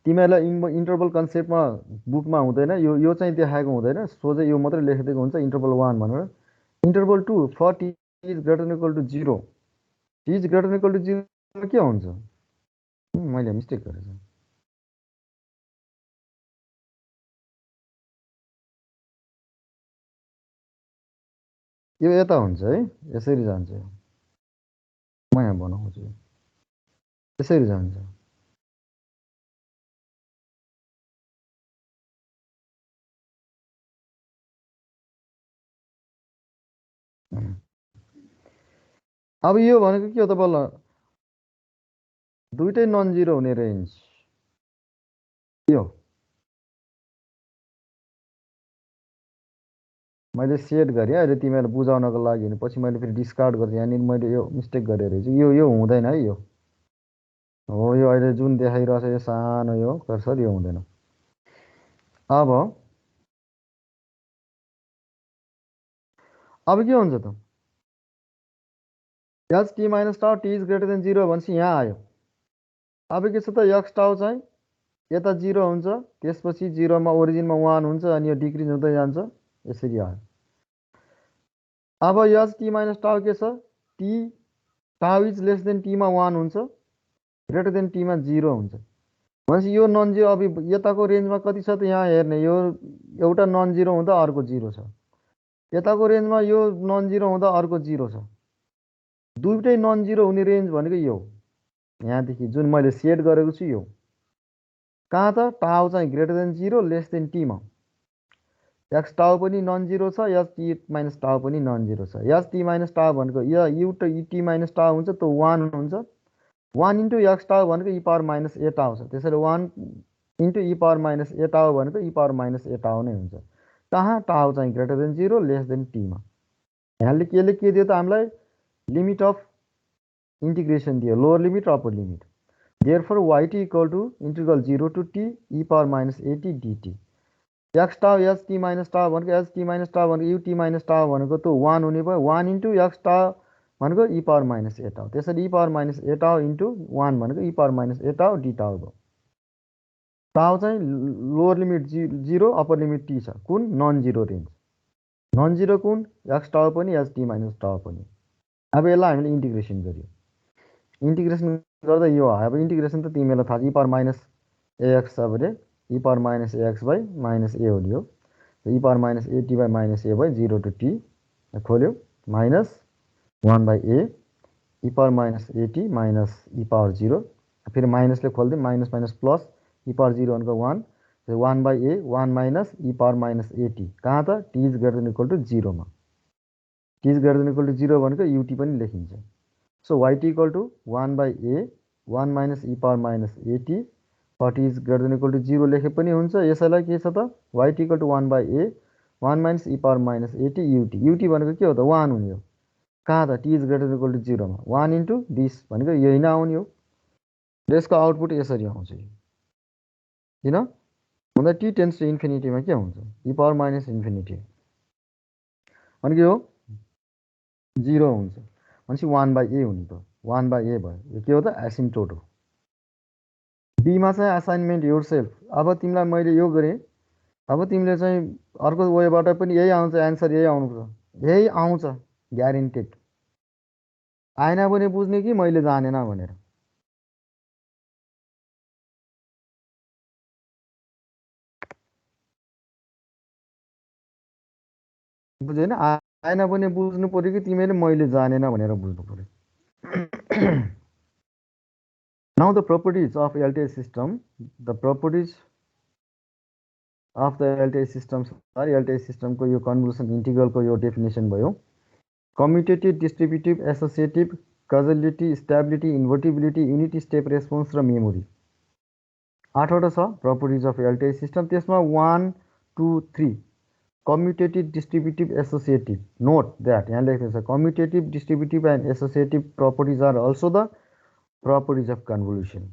तिमीहरूलाई इन्टरभल कन्सेप्टमा बुकमा हुँदैन, यो चाहिँ देखाएको हुँदैन, सोझै यो मात्रै लेखिदिएको हुन्छ इन्टरभल 1 भनेर। Interval 2 for t is greater than equal to 0, t is greater than equal to 0 के हुन्छ? मैले मिस्टेक गरेछु। यो यता हुन्छ है, यसरी जान्छ। म यहाँ बनाउँछु, यसरी जान्छ। अब यो भनेको के हो त बल्ल? दुइटै नन जिरो हुने रेन्ज यो मैले सेट गरेँ अहिले तिमीहरूलाई बुझाउनको लागि। पछि मैले फेरि डिस्कार्ड गर्छु, यहाँनिर मैले यो मिस्टेक गरेर रहेछु। यो हुँदैन है, यो हो। यो अहिले जुन देखाइरहेछ यो सानो यो कर्सर, यो हुँदैन। अब के हुन्छ त? H t minus tau T is greater then 0 भनेपछि यहाँ आयो। अब के छ त, एक्स टाउ चाहिँ यता 0 हुन्छ, त्यसपछि 0मा ओरिजिनमा 1 हुन्छ, अनि यो डिक्रिज हुँदै जान्छ, यसरी आयो। अब एच टी माइनस टाउ के छ? टी टाउ इज लेस देन टीमा 1 हुन्छ, ग्रेटर देन टीमा 0 हुन्छ भनेपछि यो नन जिरो। अब यताको रेन्जमा कति छ त? यहाँ हेर्ने, यो एउटा नन जिरो हुँदा अर्को 0 छ, यताको रेन्जमा यो नन जिरो हुँदा अर्को 0 छ। दुईटै नन जिरो हुने रेन्ज भनेको यो यहाँदेखि जुन मैले सेट गरेको छु यो। कहाँ त? टाउ चाहिँ ग्रेटर देन 0 लेस देन टीमा। एक्स टाउ पनि नन जिरो छ, एच टी माइनस टाउ पनि नन जिरो छ। एच टी माइनस टाउ भनेको यु टी माइनस टाउ हुन्छ, त्यो 1 हुन्छ। 1 इन्टु एक्स टाउ भनेको ई पावर माइनस ए टाउ छ, त्यसैले 1 into E power minus a टाउ भनेको ई पावर माइनस ए टाउ नै हुन्छ। कहाँ? टाउ चाहिँ ग्रेटर देन 0 लेस देन टीमा। यहाँले के दियो त हामीलाई? लिमिट अफ इंटीग्रेशन दियो, लोअर लिमिट र upper limit. Therefore yt equal to integral 0 to t e power minus a t dt। X tau h t minus tau भनेको एच टी माइनस टाउ भनेको युटी माइनस टाउ भनेको त 1 हुने भयो। 1 into x टाउ भनेको ई power minus a टाउ, त्यसरी ई पावर माइनस ए टाउ इन्टु 1 भनेको ई पावर माइनस ए टाउ डी टाउ भयो। टाउ चाहिँ lower limit 0 upper limit t छ, कुन? Non zero range. Non zero कुन? एक्स टाउ पनि एच टी माइनस टाउ पनि। अब यसलाई हामीले इन्टिग्रेसन गरियो, इन्टिग्रेसन गर्दा यो आयो। अब इन्टिग्रेसन त तिमीलाई थाहा छ, ई पावर माइनस एएक्स छ भने e power minus a x by minus a हुने हो। E power minus a t by minus a by 0 to t खोल्यो, minus 1 by a e power minus a t minus e power 0, फेरि माइनसले खोलिदियो, minus minus plus e power 0 भनेको 1, 1 by a 1 minus e power minus a t. कहाँ त? T is greater than equal to 0मा। T is greater than equal to 0 भनेको u t पनि लेखिन्छ। So yt equal to 1 by a 1 minus e power minus a t, t is greater than equal to 0 लेखे पनि हुन्छ। यसैलाई के छ त? yt equal to 1 by a 1 minus e power minus a t u t. U t भनेको के हो त? 1 हुने हो। कहाँ त? T is greater than equal to 0मा 1 इन्टु दिस भनेको यही नै आउने हो। र यसको आउटपुट यसरी आउँछ। किन भन्दा टी टेन्स टु इन्फिनिटीमा के हुन्छ? ई पावर माइनस इन्फिनिटी भनेको यो 0 हुन्छ भनेपछि 1 बाई ए हुने भयो, 1 बाई ए भयो। यो के हो त? एसिम्प्टोट हो। बीमा चाहिँ असाइनमेन्ट योर सेल्फ। अब तिमीलाई मैले यो गरेँ, अब तिमीले चाहिँ अर्को वेबाट पनि यही आउँछ, एन्सर यही आउनुपर्छ, यही आउँछ ग्यारेन्टेड। आएन भने बुझ्ने कि मैले जानेन भनेर। बुझेन? आएन भने बुझ्नु पऱ्यो कि तिमीले मैले जानेन भनेर बुझ्नु पऱ्यो। Now the properties of LTI system, the properties of the LTI systems are LTI system को यो कन्भोल्युसन इंटीग्रल को यो डेफिनेसन भयो। Commutative, distributive, associative, causality, stability, invertibility, unity step response र मेमोरी, 8वटा छ प्रपर्टिज अफ एलटीआई सिस्टम। त्यसमा 1, 2, 3 commutative, distributive, associative. Note that, यहाँ लेखेको छ commutative, distributive and associative properties are also the properties of convolution.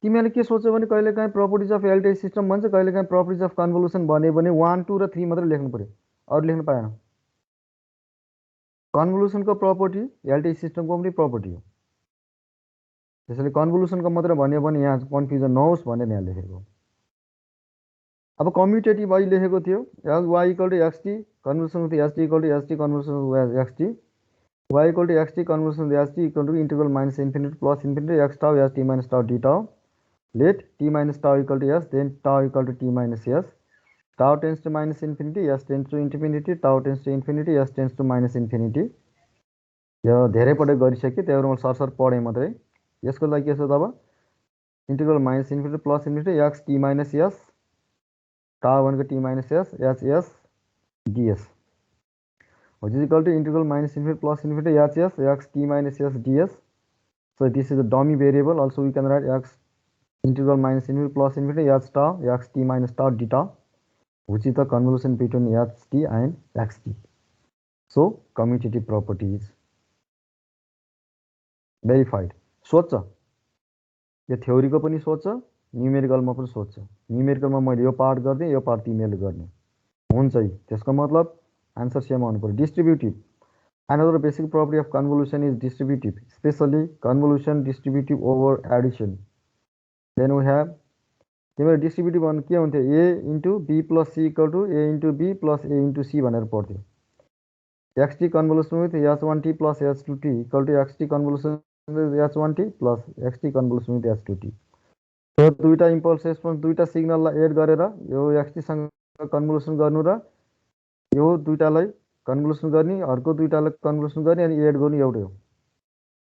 तिमीले के सोच्यौ भने कहिलेकाहीँ प्रपर्टिज अफ एलटीआई सिस्टम भन्छ, कहिलेकाहीँ प्रपर्टिज अफ कन्भोल्युसन भन्यो भने 1 2 र 3 मात्रै लेख्नु पर्यो, अरू लेख्न पाएन। कन्भोल्युसनको प्रपर्टी एलटीआई सिस्टमको पनि प्रपर्टी हो। त्यसैले कन्भोल्युसनको मात्र भन्यो भने यहाँ कन्फ्युजन नहोस् भनेर यहाँ लेखेको। अब कम्युटेटिभ अहिले लेखेको थियो y equal to xt convolution with st equal to st convolution with xt, y equal to xt convolution with st equal to integral minus infinity plus infinity x tau st minus tau d tau, let t minus tau equal to s, then tau equal to t minus s, tau tends to minus infinity, s tends to infinity, tau tends to infinity, s tends to minus infinity। यो धेरै पटक गरिसके, त्यही भएर म सरसर पढेँ मात्रै। यसको लागि के छ त अब integral minus infinity plus infinity x t minus s, tau 1 को t minus s, h s ds, which is equal to integral minus infinity plus infinity h s x t minus s ds. So this is a dummy variable. Also we can write x integral minus infinity plus infinity h tau x t minus tau d tau, which is the convolution between h t and x t. So commutative property is verified. सोच यो थ्योरीको पनि सोच, न्युमेरिकलमा पनि सोच। न्युमेरिकलमा मैले यो part गर्दै यो पार्ट तिमीले गर्ने हुन्छ। त्यसको मतलब आन्सर सेम आउनु पर्यो। Distributive, another basic property of convolution is distributive, especially convolution distributive over addition. Then we have तिम्रो डिस्ट्रिब्युटिभ भन्नु के हुन्थ्यो, a into b plus c equal to a into b plus a into c भनेर पढ्थ्यो। xt convolution with h1t plus h2t equal to xt convolution with h1t plus xt convolution with h2t। यो दुईटा impulse response दुईटा सिग्नललाई add गरेर यो xt सँग कन्भोल्युसन गर्नु र यो दुईटालाई कन्भोल्युसन गर्ने, अर्को दुईटालाई कन्भोल्युसन गर्ने अनि एड गर्नु एउटै हो।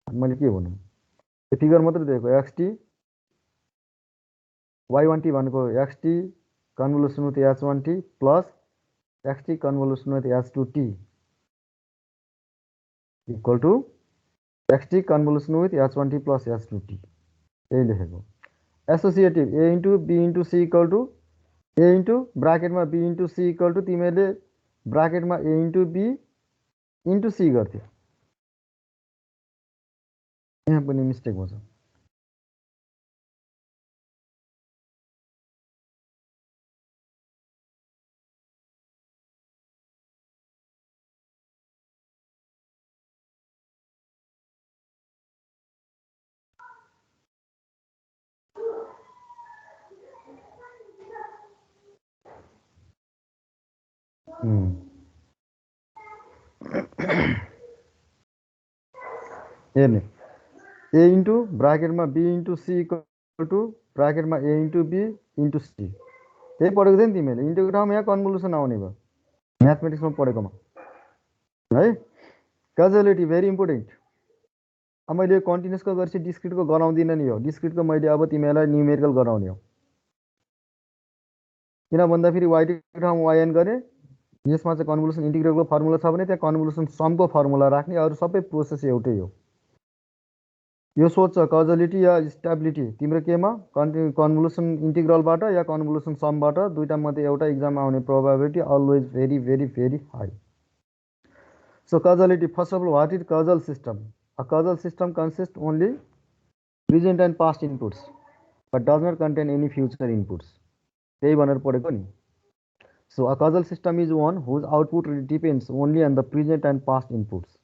मैले के भन्नु, यो फिगर मात्रै दिएको xt y1t भनेको xt convolution with h1t plus xt convolution with h2t equal to xt convolution with h1t plus h2t, यही लेखेको। Associative a into b into c equal to a into ब्राकेटमा b into c equal to तिमीले ब्राकेटमा a into b into c गर्थ्यो। यहाँ पनि mistake हुन्छ। हेर्ने a इन्टु ब्राकेटमा b into c equal to ब्राकेटमा a into b into c, त्यही पढेको थियो नि तिमीले। इन्टुको ठाउँमा यहाँ कन्भोल्युसन आउने भयो म्याथमेटिक्समा पढेकोमा है। कजलिटी भेरी इम्पोर्टेन्ट। अब मैले कन्टिन्युसको गर्छु, डिस्क्रिटको गराउँदिनँ नि। हो डिस्क्रिटको मैले अब तिमीलाई न्युमेरिकल गराउने हो। किन भन्दा फेरि वाइटीको ठाउँमा yn गरे, यसमा चाहिँ कन्भोल्युसन इन्टिग्रलको फर्मुला छ भने त्यहाँ कन्भोल्युसन समको फर्मुला राख्ने, अरू सबै प्रोसेस एउटै हो। यो सोच कजलिटी या स्टेबिलिटी तिम्रो केमा कन्भोल्युसन इन्टिग्रलबाट या कन्भोल्युसन समबाट दुईटा मध्ये एउटा इक्जाममा आउने probability always very very very high. So causality, first of all what is causal system? A causal system consist only present and past inputs but does not contain any future inputs, त्यही भनेर पढेको नि। So a causal system is one whose output depends only on the present and past inputs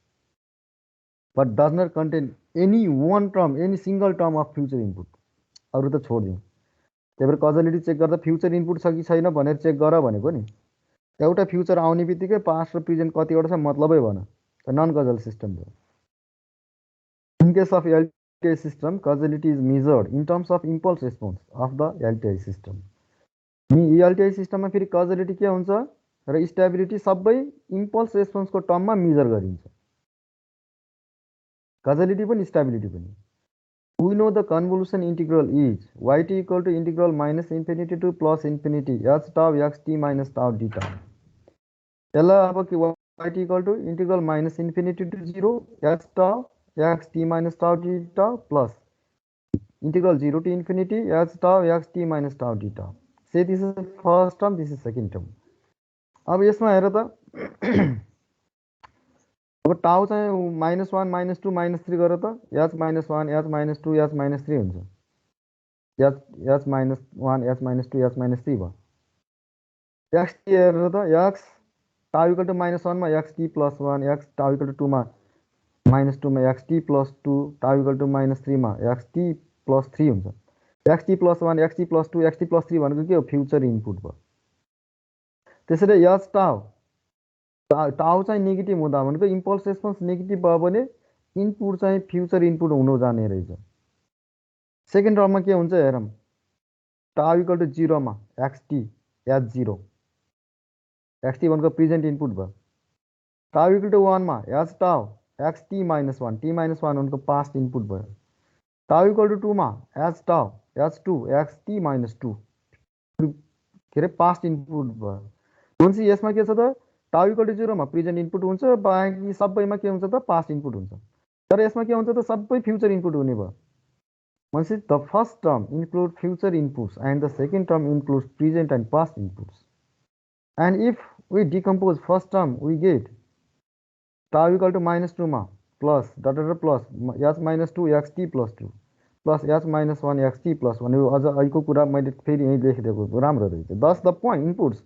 but does not contain any one term, any single term of future input। अरू त छोडिदिउँ। त्यही भएर कजलिटी check गर्दा future input छ कि छैन भनेर check गर भनेको नि। एउटा फ्युचर आउने बित्तिकै पास्ट र प्रेजेन्ट कतिवटा छ मतलबै भएन, नन कजल सिस्टम हो। In case of LTI system causality is measured in terms of impulse response of the LTI system. LTI सिस्टममा फेरि कजलिटी के हुन्छ र स्टेबिलिटी सबै इम्पल्स रेस्पोन्सको टर्ममा मेजर गरिन्छ, कजलिटी पनि स्टेबिलिटी पनि। We know the convolution integral is yt equal to integral minus infinity to plus infinity h tau xt minus tau d tau। यसलाई अब के yt equal to integral minus infinity to 0 h tau xt minus tau d tau plus integral 0 to infinity h tau xt minus tau d tau। Say this is first term, this is second term। अब यसमा हेर त अब टाउ चाहिँ -1 -2 -3 गरेर त h -1 h -2 h -3 हुन्छ। h minus 1, h minus 2, h minus 3 भयो x t हेरेर त x tau equal to minus 1 मा x t plus 1 x tau equal to 2 मा minus 2 मा x t plus 2 tau equal to minus 3 मा x t plus 3 हुन्छ x t plus 1 x t plus 2 x t plus 3 भनेको के हो future input भयो त्यसैले h tau टाउ चाहिँ नेगेटिभ हुँदा भनेको इम्पल्स रेस्पोन्स नेगेटिभ भयो भने इनपुट चाहिँ फ्युचर इनपुट हुन जाने रहेछ सेकेन्ड टर्ममा के हुन्छ हेरौँ टाउ इक्वल टु 0 मा xt h0 xt भनेको प्रेजेन्ट इनपुट भयो टाउ इक्वल टु 1 मा h टाउ xt minus 1 t minus 1 भनेको पास्ट इनपुट भयो टाउ इक्वल टु 2 मा h टाउ h2 xt minus 2 के अरे पास्ट इनपुट भयो भनेपछि यसमा के छ त टाउ इक्वल टु 0 मा प्रेजेन्ट इनपुट हुन्छ बाँकी सबैमा के हुन्छ त पास्ट इनपुट हुन्छ तर यसमा के हुन्छ त सबै फ्युचर इनपुट हुने भयो भनेपछि the first term include future inputs and the second term includes present and past inputs and if we decompose first term we get tau equal to minus 2 मा plus dot plus h minus 2 xt plus 2 plus h minus 1 xt plus 1 यो अझ अहिलेको कुरा मैले फेरि यहीँ लेखिदिएको राम्रो रहेछ thus the point inputs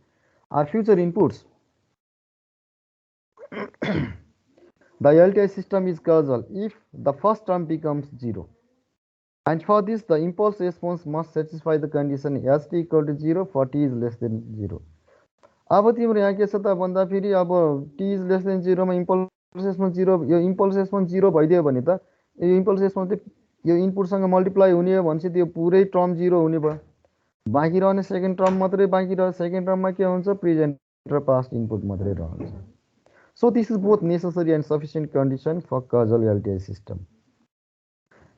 are future inputs The LTI system is causal if the first term becomes 0. And for this, the impulse response must satisfy the condition st equal to 0 for t is less than 0. अब तिम्रो यहाँ के छ त भन्दा फेरि अब t is less than 0 मा इम्पल्स रेस्पोन्स 0 यो इम्पल्स रेस्पोन्स 0 भइदियो भने त यो इम्पल्स रेस्पोन्स यो इनपुटसँग मल्टिप्लाई हुने हो भनेपछि त्यो पुरै टर्म 0 हुने भयो बाँकी रहने सेकेन्ड टर्म मात्रै बाँकी रह्यो सेकेन्ड टर्ममा के हुन्छ प्रेजेन्ट र पास्ट इनपुट मात्रै रहन्छ So this is both necessary and sufficient condition for causal LTI system.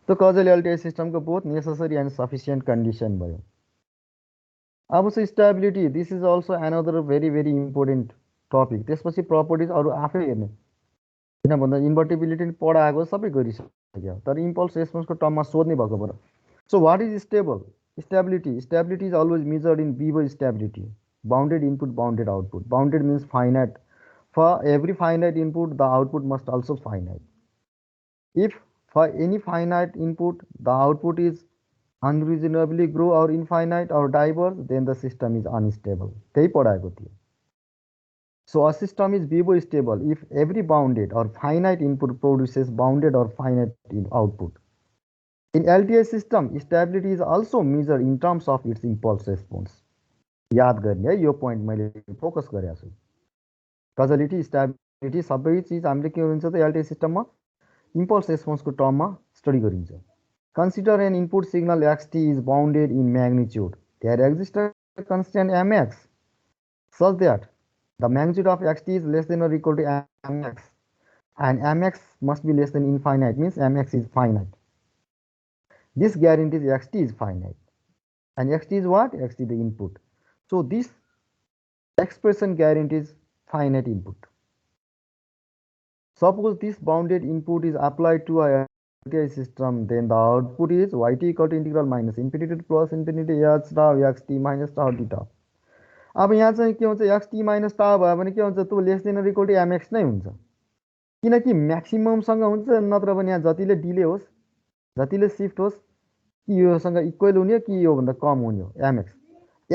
So causal LTI system को both necessary and sufficient condition भयो अब चाहिँ stability this is also another very important topic त्यसपछि properties अरु आफै हेर्ने किन भन्दा इन्भर्टिबिलिटी पढाएको सबै गरिसक्यो तर इम्पल्स रेस्पोन्सको टर्ममा सोध्ने भएको भएर so what is stable stability is always measured in vivo stability bounded input bounded output bounded means finite for every finite input the output must also finite if for any finite input the output is unreasonably grow or infinite or diverse then the system is unstable त्यही पढाएको थियो so a system is vivo stable if every bounded or finite input produces bounded or finite output in LTI system stability is also measured in terms of its impulse response याद गर्ने है यो point मैले focus गरेको छु कजलिटी stability सबै चिज हामीले के हुन्छ त एलटीआई सिस्टममा इम्पल्स रेस्पोन्सको टर्ममा स्टडी गरिन्छ consider an input signal xt is bounded in magnitude there exist a constant mx such that the magnitude of xt is less than or equal to mx and mx must be less than infinite means mx is finite this guarantees xt is finite and xt is what xt the input so this expression guarantees finite input. Suppose this bounded input is applied to a LTI system, then the output is yt equal to integral minus infinity to plus infinity h tau xt minus tau d tau. अब यहाँ चाहिँ के हुन्छ xt minus tau भयो भने के हुन्छ त्यो less than or equal to mx नै हुन्छ किनकि म्याक्सिममसँग हुन्छ नत्र भने यहाँ जतिले डिले होस् जतिले सिफ्ट होस् कि योसँग इक्वल हुने हो कि योभन्दा कम हुने हो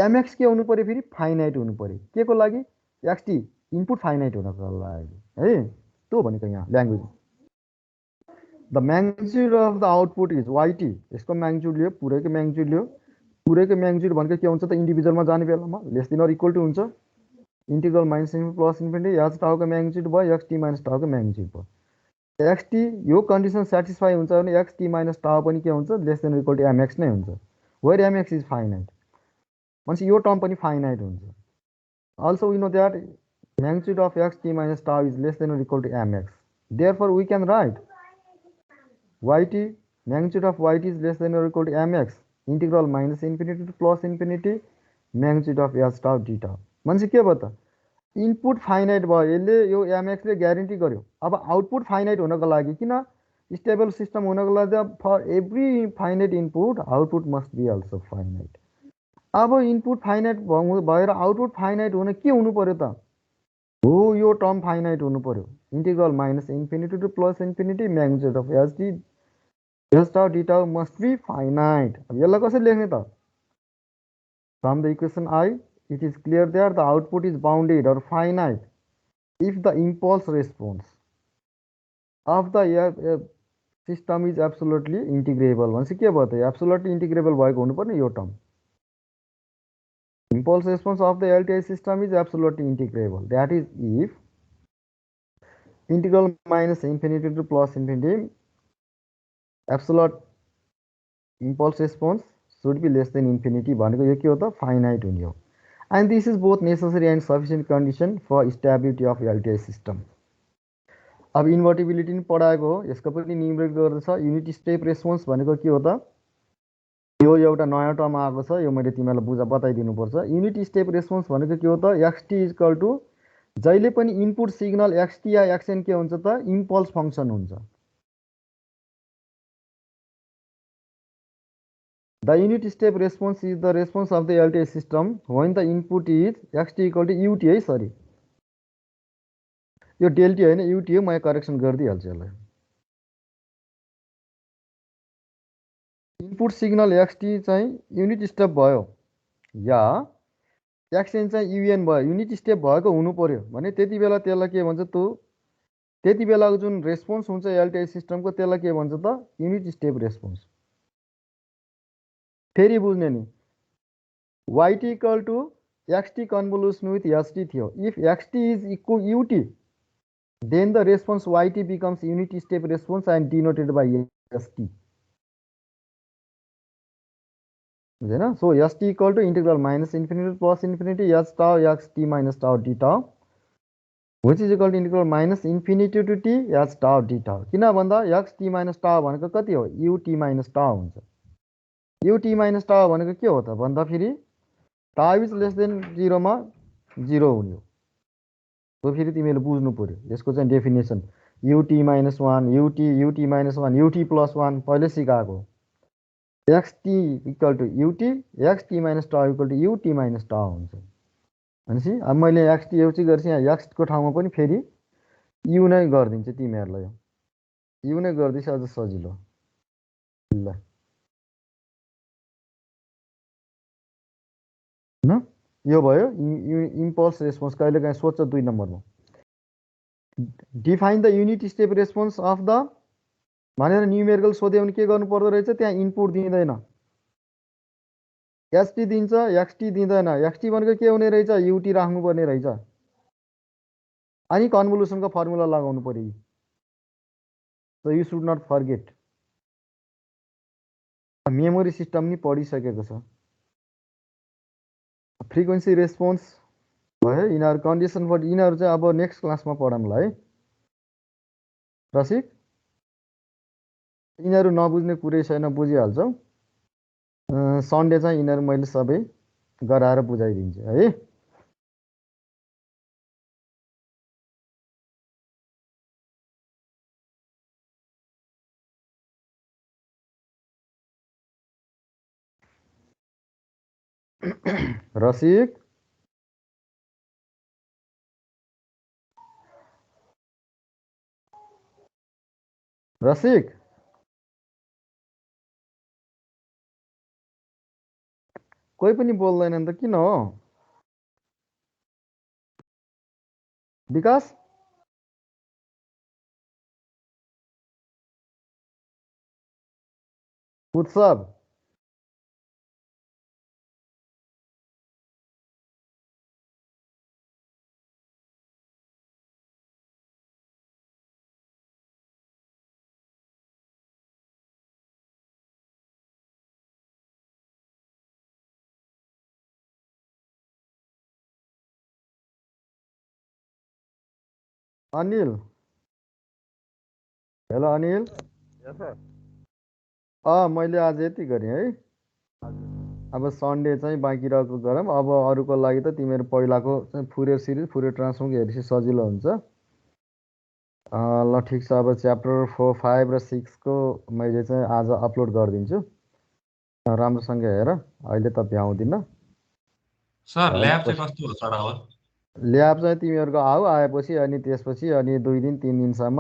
mx के हुनु पर्यो फेरि फाइनाइट हुनु पर्यो के को लागि xt इनपुट फाइनाइट हुनको लागि है त्यो भनेको यहाँ language the magnitude of the output is yt यसको म्याग्निट्युड लियो पुरैको म्याग्निट्युड भनेको के हुन्छ त इन्डिभिजुअलमा जाने बेलामा less than or equal to हुन्छ integral minus infinity plus infinity h टाउको म्याग्निट्युड भयो xt माइनस टाउको म्याग्निट्युड भयो xt यो कन्डिसन सेटिस्फाई हुन्छ भने xt माइनस टाउ पनि के हुन्छ less than equal to mx नै हुन्छ वेयर mx इज फाइनाइट भनेपछि यो टर्म पनि फाइनाइट हुन्छ also we know that magnitude of xt minus tau is less than or equal to mx therefore we can write yt magnitude of yt is less than or equal to mx integral minus infinity to plus infinity magnitude of h tau d tau भनेपछि के भयो त input finite भयो यसले यो mx ले guarantee गर्यो अब आउटपुट फाइनाइट हुनको लागि किन स्टेबल सिस्टम हुनको लागि for every finite input output must be also finite अब इनपुट फाइनाइट भएर आउटपुट फाइनाइट हुन के हुनु पर्यो त हो यो टर्म फाइनाइट हुनु पर्यो integral minus infinity to plus infinity magnitude of h d S tau d tau must be finite. अब यसलाई कसरी लेख्ने त? From the equation I, it is clear that the output is bounded or finite if the impulse response of the system is absolutely integrable. भनेपछि के भयो त? Absolutely integrable भएको हुनुपर्ने यो term. Impulse response of the LTI system is absolutely integrable. That is, if integral minus infinity to plus infinity, absolute impulse response should be less than infinity. भनेको यो के हो त? Finite हुने हो. And this is both necessary and sufficient condition for stability of LTI system. अब इन्भर्टिबिलिटी नि पढाएको हो, यसको पनि न्युमेरिक गर्दैछ. युनिट स्टेप रेस्पोन्स भनेको के हो त? यो एउटा नयाँ टर्म आएको छ, यो मैले तिमीलाई बताइदिनुपर्छ. युनिट स्टेप रेस्पोन्स भनेको के हो त? xt इक्वल टु जहिले पनि इनपुट सिग्नल xt या xn के हुन्छ त? इम्पल्स फंक्सन हुन्छ. The unit step response is the response of the LTI system when the input is xt equal to ut है. सरी, यो डेल्टी हैन, ut हो. म करेक्सन गरिदिइहाल्छु यसलाई. इनपुट सिग्नल xt चाहिँ युनिट स्टेप भयो या xn चाहिँ un भयो, युनिट स्टेप भएको हुनु पर्यो भने त्यति बेला त्यसलाई के भन्छ त? त्यति बेलाको जुन रेस्पोन्स हुन्छ LTI सिस्टमको त्यसलाई के भन्छ त? Unit step response. फेरि बुझ्ने नि, yt equal to xt convolution with st थियो. If xt is equal ut, then the response yt becomes unit step response and denoted by st. बुझेन? So st equal to integral minus infinity plus infinity s tau xt minus tau d tau, which is equal to integral minus infinity to t s tau d tau. किन भन्दा xt minus tau भनेको कति हो? ut minus tau हुन्छ. ut minus tau भनेको के हो त भन्दा फेरि tau इज लेस देन 0 मा 0 हुने हो. तो फेरि तिमीले बुझ्नु पर्यो यसको चाहिँ definition. ut minus 1 ut minus 1 ut plus 1 पहिले सिकाएको. xt equal to ut, xt minus tau equal to ut minus tau हुन्छ. भनेपछि अब मैले xt एउटै गर्छु, यहाँ x को ठाउँमा पनि फेरि u नै गरिदिन्छु तिमीहरूलाई. u नै गर्दिस अझ सजिलो. ल न, यो भयो इम्पल्स रेस्पोन्स. कहिले काहीँ सोध्छ 2 नम्बरमा, define the unit step response of the भनेर न्युमेरिकल सोध्यो भने के गर्नु पर्दो रहेछ? त्यहाँ इनपुट दिँदैन, st दिन्छ, xt दिँदैन. xt भनेको के हुने रहेछ? ut राख्नु पर्ने रहेछ. अनि कन्भोल्युसनको फर्मुला लगाउनु पर्यो. So you should not forget. Memory system नि पढिसकेको छ. फ्रिक्वेन्सी रेस्पोन्स भयो. यिनीहरू कन्डिसन फर यिनीहरू चाहिँ अब नेक्स्ट क्लासमा पढाउँला है. रसिक, यिनीहरू नबुझ्ने कुरै छैन, बुझिहाल्छौ. सन्डे चाहिँ यिनीहरू मैले सबै गराएर बुझाइदिन्छु है. रसिक, रसिक, कोही पनि बोल्दैनन् त, किन हो? विकास, उत्सव, अनिल. हेलो अनिल. यस सर. मैले आज यति गरेँ है. अब सन्डे चाहिँ बाँकी रहेको गरौँ. अब अरूको लागि त तिमीहरू पहिलाको चाहिँ फुरियर सिरिज, फुरियर ट्रान्सफर्म हेरेपछि सजिलो हुन्छ. ल ठिक छ. अब च्याप्टर 4, 5 र 6 को मैले चाहिँ आज अपलोड गरिदिन्छु. राम्रोसँग हेर. अहिले त भ्याउँदिनँ सर ल्याब चाहिँ कस्तो हो सर? अब ल्याब चाहिँ तिमीहरूको आएपछि अनि त्यसपछि अनि 2 दिन 3 दिनसम्म